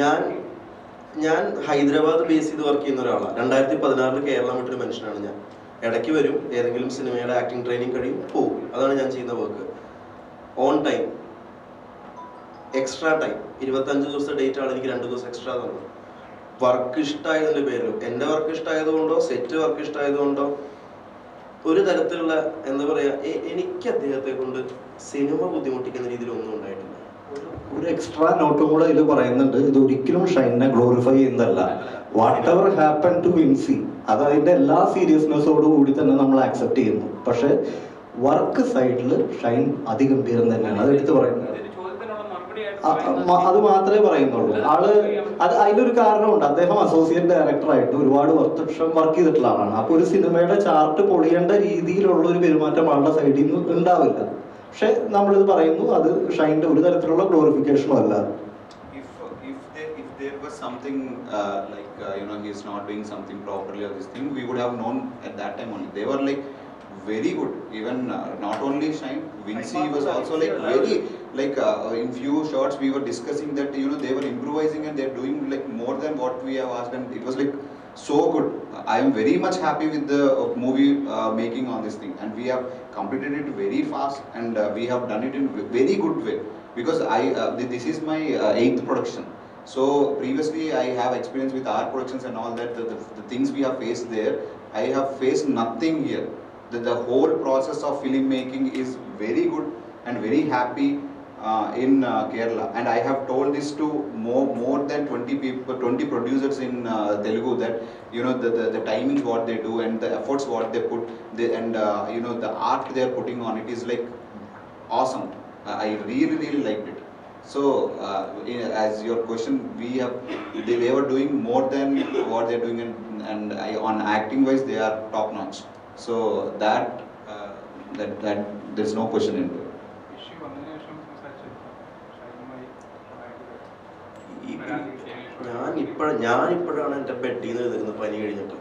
ഞാൻ ഞാൻ ഹൈദരാബാദ് ബേസ് ചെയ്ത് വർക്ക് ചെയ്യുന്ന ഒരാളാണ്. 2016 കേരളം വിട്ടൊരു മനുഷ്യനാണ് ഞാൻ. ഇടയ്ക്ക് വരും, ഏതെങ്കിലും സിനിമയുടെ ആക്ടിങ് ട്രെയിനിങ് കഴിയും, പോകും. അതാണ് ഞാൻ ചെയ്യുന്ന work. On time, extra time. 25 ദിവസത്തെ ഡേറ്റ് ആണ് എനിക്ക് 2 ദിവസം എക്സ്ട്രാ തന്നത്. വർക്ക് ഇഷ്ടമായതിൻ്റെ പേരിലും, എൻ്റെ വർക്ക് ഇഷ്ടമായതുകൊണ്ടോ സെറ്റ് വർക്ക് ഇഷ്ടമായതുകൊണ്ടോ ഒരു തരത്തിലുള്ള എന്താ പറയുക, എനിക്ക് അദ്ദേഹത്തെ കൊണ്ട് സിനിമ ബുദ്ധിമുട്ടിക്കുന്ന രീതിയിൽ ഒന്നും ഉണ്ടായിട്ടില്ല. ഒരു എക്സ്ട്രാ നോട്ടും കൂടെ ഇത് പറയുന്നുണ്ട്. ഇത് ഒരിക്കലും ഷൈനെ ഗ്ലോറിഫൈ ചെയ്യുന്നതല്ല. Whatever happen to Vincy, അത് അതിന്റെ എല്ലാ സീരിയസ്നെസ്സോടു കൂടി തന്നെ നമ്മൾ ആക്സെപ്റ്റ് ചെയ്യുന്നു. പക്ഷെ വർക്ക് സൈഡിൽ ഷൈൻ അതിഗംഭീരം തന്നെയാണ്. അത് എടുത്ത് പറയുന്നത് അത് മാത്രമേ പറയുന്നുള്ളൂ. അതിലൊരു കാരണമുണ്ട്. അദ്ദേഹം അസോസിയേറ്റ് ഡയറക്ടറായിട്ട് ഒരുപാട് വർഷം വർക്ക് ചെയ്തിട്ടുള്ള ആളാണ്. അപ്പൊ ഒരു സിനിമയുടെ ചാർട്ട് പൊളിയേണ്ട രീതിയിലുള്ള ഒരു പെരുമാറ്റം ആളുടെ സൈഡിൽ നിന്ന് ഉണ്ടാവില്ല. പക്ഷെ നമ്മളിത് പറയുന്നു, അത് ഷൈൻ്റെ ഒരു തരത്തിലുള്ള ഗ്ലോറിഫിക്കേഷനും അല്ല. If there was something he's not doing something properly or this thing, we would have known at that time only. They were like very good. Even not only Shine, Vinci was also like very in few shots we were discussing that they were improvising and they're doing like more than what we have asked, and it was like so good. I am very much happy with the movie making on this thing, and we have completed it very fast, and we have done it in very good way, because this is my 8th production. So previously I have experience with our productions and all that. The things we have faced there, I have faced nothing here. The whole process of film making is very good and very happy in Kerala, and I have told this to more than 20 people, 20 producers in Telugu, that the timings what they do and the efforts what they put, and the art they are putting on it is like awesome. I really liked it. So as your question, they were doing more than what they are doing, and on acting wise they are top notch. So that there's no question in it. ഞാനിപ്പോഴാണ് എൻ്റെ ബെഡിൽ നിന്ന് എഴുതുന്നത് പനി കഴിഞ്ഞിട്ട്.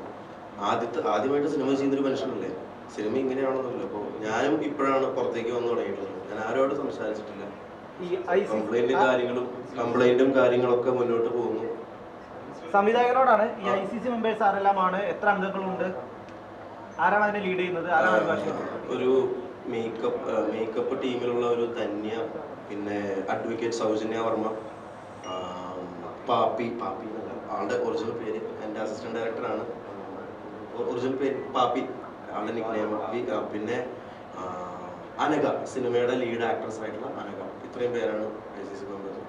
ആദ്യമായിട്ട് cinema ചെയ്യുന്നൊരു മനുഷ്യനല്ലേ, cinema ഇങ്ങനെയാണെന്നല്ലോ. അപ്പോൾ ഞാനും ഇപ്പോഴാണ് പുറത്തേക്ക് വന്നു തുടങ്ങിയിട്ടുള്ളത്. ഞാൻ ആരോട് സംസാരിച്ചിട്ടില്ല. കംപ്ലൈന്റും കാര്യങ്ങളൊക്കെ മുന്നോട്ട് പോകുന്നു. സംവിധായകനോടാണ് ഈ ICC മെമ്പേഴ്സ് ആരെല്ലാമാണ്, എത്ര അംഗങ്ങളുണ്ട്, ആരാണ് അതിനെ ലീഡ് ചെയ്യുന്നത്, ഒരു മേക്കപ്പ് ടീമിലുള്ള ഒരു ധന്യ, പിന്നെ അഡ്വക്കേറ്റ് സൗജന്യ വർമ്മ, പാപ്പി എന്നല്ല ആളുടെ ഒറിജിനൽ പേര്, എൻ്റെ അസിസ്റ്റന്റ് ഡയറക്ടറാണ്. ഒറിജിനൽ പേര് പാപ്പി, ആളുടെ നിക്നെയിം. പിന്നെ അനഘ, സിനിമയുടെ ലീഡ് ആക്ട്രസ് ആയിട്ടുള്ള അനഘ. ഇത്രയും പേരാണ് ICC മെമ്പേഴ്സ്.